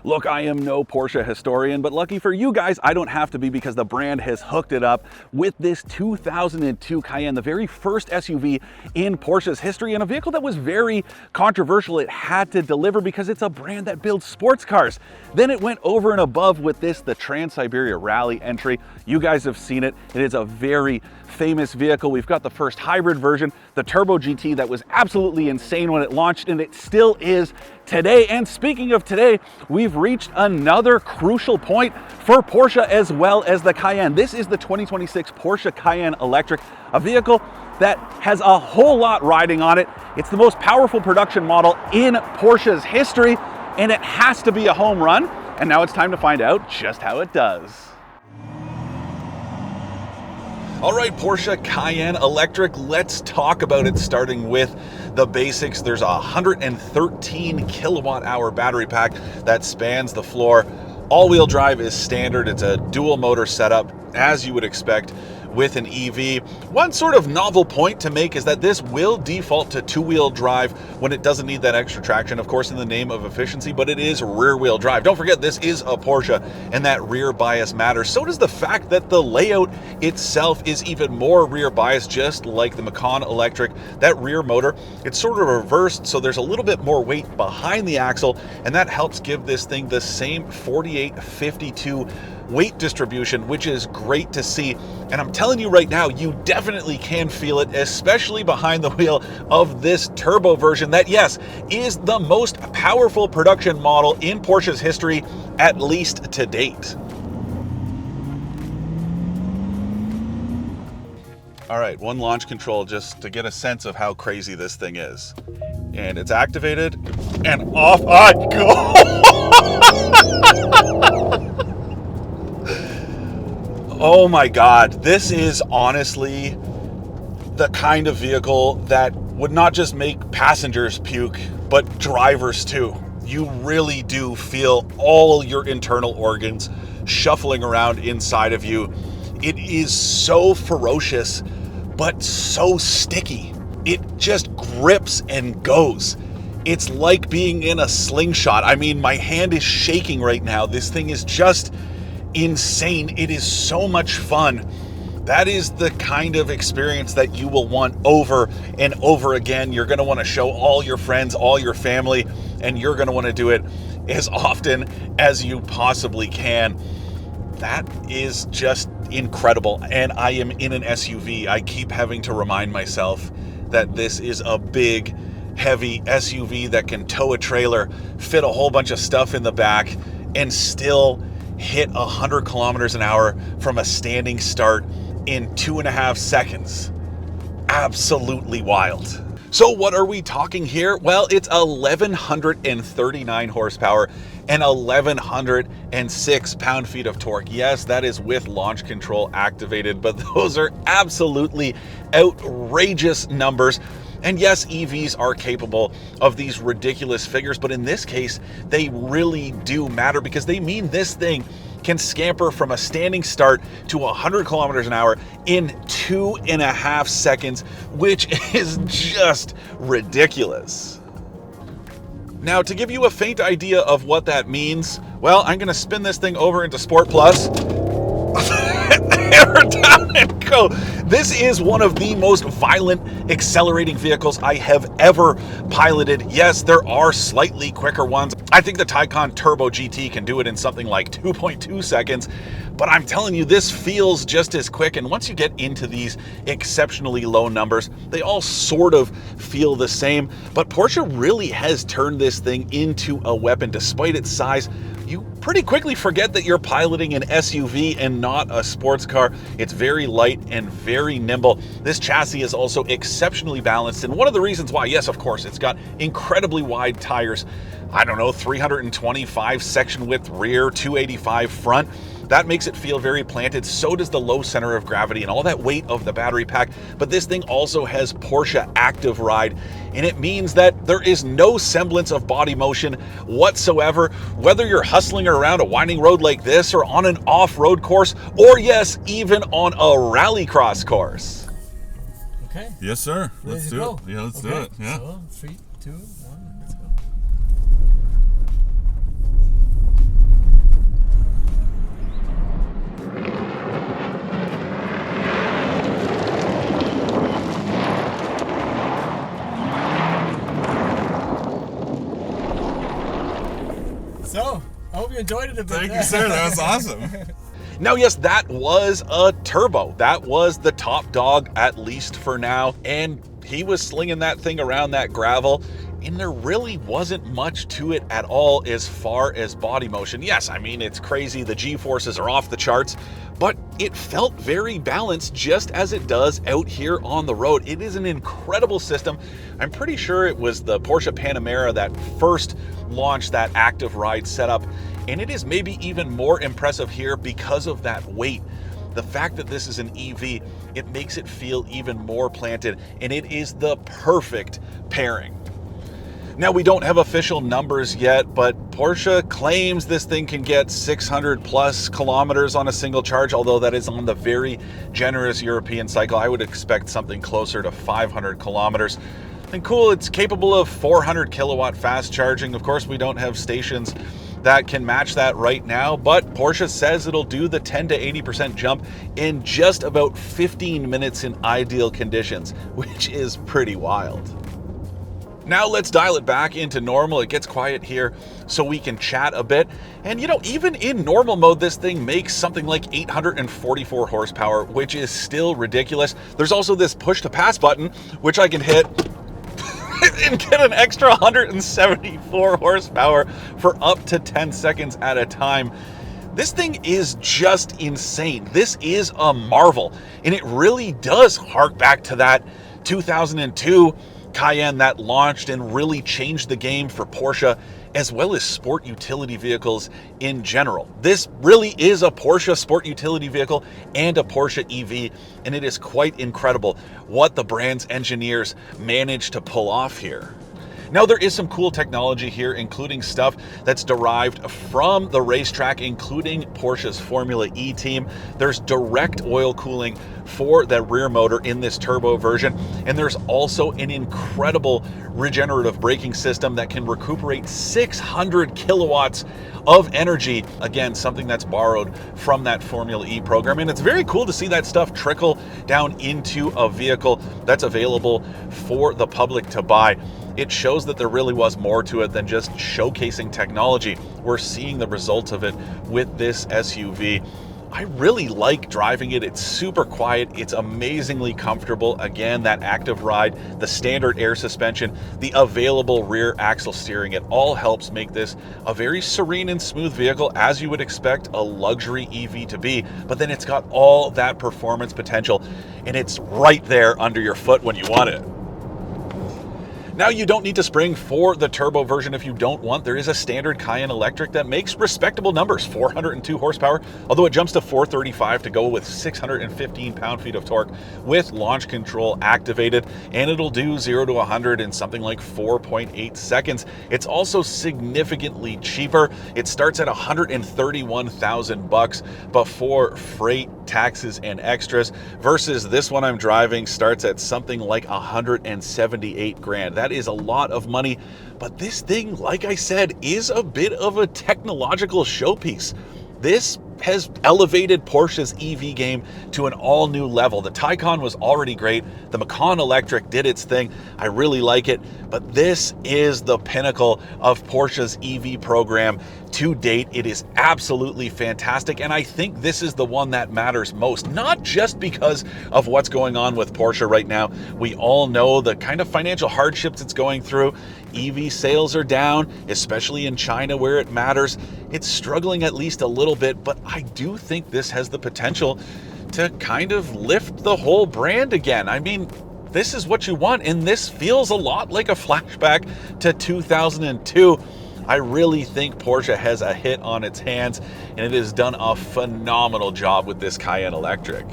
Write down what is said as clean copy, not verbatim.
Look, I am no Porsche historian, but lucky for you guys, I don't have to be because the brand has hooked it up with this 2002 Cayenne, the very first SUV in Porsche's history, and a vehicle that was very controversial. It had to deliver because it's a brand that builds sports cars. Then it went over and above with this, the Trans-Siberia Rally entry. You guys have seen it. It is a very famous vehicle. We've got the first hybrid version, the Turbo GT, that was absolutely insane when it launched, and it still is today. And speaking of today, we've reached another crucial point for Porsche as well as the Cayenne. This is the 2026 Porsche Cayenne Electric, a vehicle that has a whole lot riding on it. It's the most powerful production model in Porsche's history, and it has to be a home run. And now it's time to find out just how it does. All right, Porsche Cayenne Electric, let's talk about it, starting with the basics. There's a 113 kilowatt hour battery pack that spans the floor. All-wheel drive is standard. It's a dual motor setup, as you would expect with an EV. One sort of novel point to make is that this will default to two-wheel drive when it doesn't need that extra traction, of course, in the name of efficiency, but it is rear-wheel drive. Don't forget, this is a Porsche, and that rear bias matters. So does the fact that the layout itself is even more rear bias, just like the Macan Electric. That rear motor, it's sort of reversed, so there's a little bit more weight behind the axle, and that helps give this thing the same 48-52 weight distribution, which is great to see. And I'm telling you right now, you definitely can feel it, especially behind the wheel of this turbo version that, yes, is the most powerful production model in Porsche's history, at least to date. All right, one launch control just to get a sense of how crazy this thing is. And it's activated, and off I go. Oh my God, this is honestly the kind of vehicle that would not just make passengers puke, but drivers too. You really do feel all your internal organs shuffling around inside of you. It is so ferocious, but so sticky. It just grips and goes. It's like being in a slingshot. I mean, my hand is shaking right now. This thing is just insane. It is so much fun. That is the kind of experience that you will want over and over again. You're going to want to show all your friends, all your family, and you're going to want to do it as often as you possibly can. That is just incredible. And I am in an SUV. I keep having to remind myself that this is a big, heavy SUV that can tow a trailer, fit a whole bunch of stuff in the back, and still hit 100 kilometers an hour from a standing start in 2.5 seconds. Absolutely wild. So what are we talking here? Well, it's 1,139 horsepower and 1,106 pound-feet of torque. Yes, that is with launch control activated, but those are absolutely outrageous numbers. And yes, EVs are capable of these ridiculous figures, but in this case, they really do matter because they mean this thing can scamper from a standing start to 100 kilometers an hour in 2.5 seconds, which is just ridiculous. Now, to give you a faint idea of what that means, well, I'm going to spin this thing over into Sport Plus. Hammer down and go. This is one of the most violent accelerating vehicles I have ever piloted. Yes, there are slightly quicker ones. I think the Taycan Turbo GT can do it in something like 2.2 seconds, but I'm telling you, this feels just as quick. And once you get into these exceptionally low numbers, they all sort of feel the same. But Porsche really has turned this thing into a weapon. Despite its size, you pretty quickly forget that you're piloting an SUV and not a sports car. It's very light and very nimble. This chassis is also exceptionally balanced, and one of the reasons why, yes, of course, it's got incredibly wide tires. I don't know, 325 section width rear, 285 front. That makes it feel very planted. So does the low center of gravity and all that weight of the battery pack. But this thing also has Porsche Active Ride, and it means that there is no semblance of body motion whatsoever, whether you're hustling around a winding road like this or on an off-road course, or yes, even on a rallycross course. Okay. Yes, sir. Let's do it. Yeah, let's do it. Yeah. So 3, 2, 1, let's go. So, I hope you enjoyed it a bit. Thank you, sir. That was awesome. Now, yes, that was a turbo. That was the top dog, at least for now. And he was slinging that thing around that gravel, and there really wasn't much to it at all as far as body motion. Yes, I mean, it's crazy. The G-forces are off the charts, but it felt very balanced just as it does out here on the road. It is an incredible system. I'm pretty sure it was the Porsche Panamera that first launched that active ride setup, and it is maybe even more impressive here because of that weight. The fact that this is an EV, it makes it feel even more planted, and it is the perfect pairing. Now, we don't have official numbers yet, but Porsche claims this thing can get 600 plus kilometers on a single charge, although that is on the very generous European cycle. I would expect something closer to 500 kilometers. And cool, it's capable of 400 kilowatt fast charging. Of course, we don't have stations that can match that right now, but Porsche says it'll do the 10 to 80% jump in just about 15 minutes in ideal conditions, which is pretty wild. Now let's dial it back into normal. It gets quiet here so we can chat a bit. And you know, even in normal mode, this thing makes something like 844 horsepower, which is still ridiculous. There's also this push to pass button, which I can hit and get an extra 174 horsepower for up to 10 seconds at a time. This thing is just insane. This is a marvel. And it really does hark back to that 2002 Cayenne that launched and really changed the game for Porsche, as well as sport utility vehicles in general. This really is a Porsche sport utility vehicle and a Porsche EV, and it is quite incredible what the brand's engineers managed to pull off here. Now, there is some cool technology here, including stuff that's derived from the racetrack, including Porsche's Formula E team. There's direct oil cooling for the rear motor in this turbo version, and there's also an incredible regenerative braking system that can recuperate 600 kilowatts of energy. Again, something that's borrowed from that Formula E program, and it's very cool to see that stuff trickle down into a vehicle that's available for the public to buy. It shows that there really was more to it than just showcasing technology. We're seeing the results of it with this SUV. I really like driving it. It's super quiet. It's amazingly comfortable. Again, that active ride, the standard air suspension, the available rear axle steering, it all helps make this a very serene and smooth vehicle, as you would expect a luxury EV to be. But then it's got all that performance potential, and it's right there under your foot when you want it. Now, you don't need to spring for the turbo version if you don't want. There is a standard Cayenne Electric that makes respectable numbers, 402 horsepower, although it jumps to 435 to go with 615 pound-feet of torque with launch control activated, and it'll do 0 to 100 in something like 4.8 seconds. It's also significantly cheaper. It starts at $131,000 before freight, taxes, and extras, versus this one I'm driving starts at something like 178 grand. That is a lot of money, but this thing, like I said, is a bit of a technological showpiece. This has elevated Porsche's EV game to an all-new level. The Taycan was already great. The Macan Electric did its thing. I really like it, but this is the pinnacle of Porsche's EV program to date. It is absolutely fantastic, and I think this is the one that matters most, not just because of what's going on with Porsche right now. We all know the kind of financial hardships it's going through. EV sales are down, especially in China where it matters. It's struggling at least a little bit, but I do think this has the potential to kind of lift the whole brand again. I mean, this is what you want, and this feels a lot like a flashback to 2002. I really think Porsche has a hit on its hands, and it has done a phenomenal job with this Cayenne Electric.